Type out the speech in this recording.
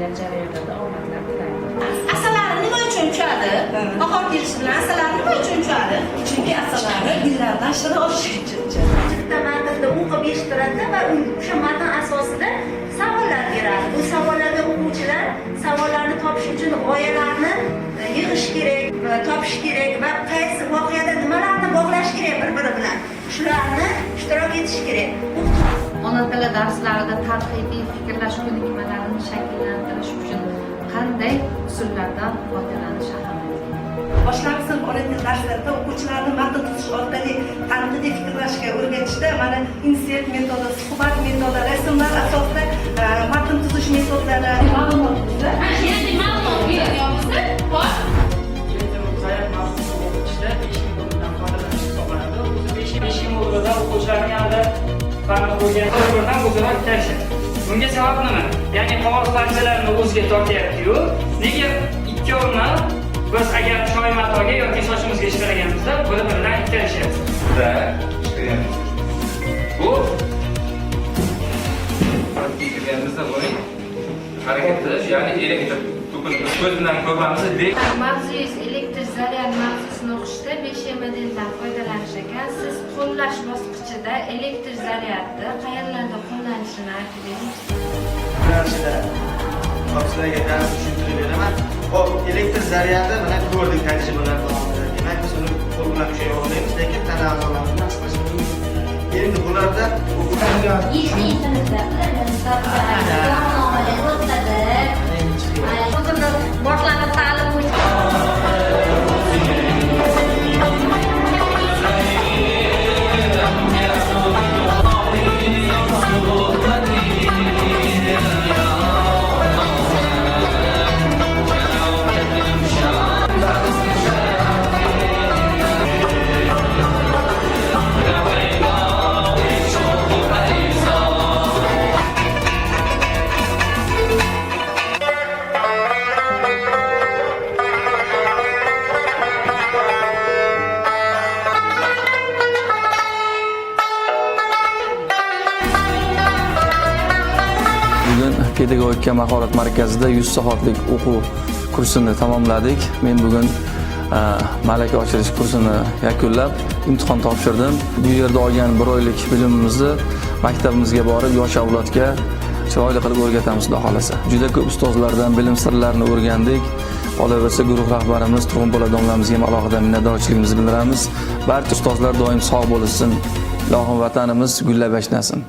bo'lgan jarayonlarda omadlar tilaymiz. Asalari nima uchun tushadi? Bahor kelishi bilan asalari nima uchun tushadi? Chunki asalari gullardan shirin olish uchun tushadi. Bitta matnda o'qib eshittiradi va o'sha matn asosida savollar beradi. Bu savollarga o'quvchilar savollarni topish uchun g'oyalarni yig'ish kerak, topish kerak va qaysi voqeada nimalarni bog'lash kerak bir-biri bilan. Shularni ishtirok etish kerak. Ona tili darslarida tanqidiy fikrlash ko'nikmalarini shakllantirish uchun qanday usullardan foydalanish ahamiyatli? Boshlang'ich sinf ona tili darslarida o'quvchilarni matn tuzish orqali tanqidiy fikrlashga o'rgatishda mana insert metodi, suhbat metodi, rasmlar asosida matn tuzish metodlari, ma'lumotlar. Ya'ni ma'lumot beryapmiz. Bor. O'quvchilarning yanada farqi bo'lgan tadbirdan o'zaro kelishadi. Bunga sabab nima? Ya'ni qog'oz parchalarini o'ziga tortyapti-yu, nega ikkovini biz agar choy matoga yoki sochimizga ishlaganimizda bir-biridan ikkilashyapti? Bu ikkilaganimizda bo'ling harakati, ya'ni elektr ko'z bilan ko'ramiz. Mavzuyingiz elektr zaryad mavzusini o'qishda 5 modeldan foydalanish ekan. Siz qo'llash bosqichida elektr zaryadni qayerlarda qo'llanishini aytib bering. Yo'nalishida sizlarga dars tushuntirib beraman. Hop, elektr zaryadi bilan ko'rdik tajribalar davomida. Demak, biz uni qo'l bilan ushlay olmaymiz, lekin tana a'zolarini asqatish mumkin. Endi bularda o'quvchilar boshlanib ta'lim Bugun pedagogika mahorat markazida 100 soatlik o'quv kursini tamomladik. Men bugun malaka oshirish kursini yakunlab imtihon topshirdim. Bu yerda olgan 1 oylik bilimimizni maktabimizga borib yosh avlodga chiroyli qilib o'rgatamiz, xudo xolasa. Juda ko'p ustozlardan bilim sirlarini o'rgandik. Qolaversa guruh rahbarimiz Turg'unbola domlamizga ham alohida minnatdorchiligimizni bildiramiz. Barcha ustozlar doim sog' bo'lsin. Ilohim vatanimiz gullab yashnasin.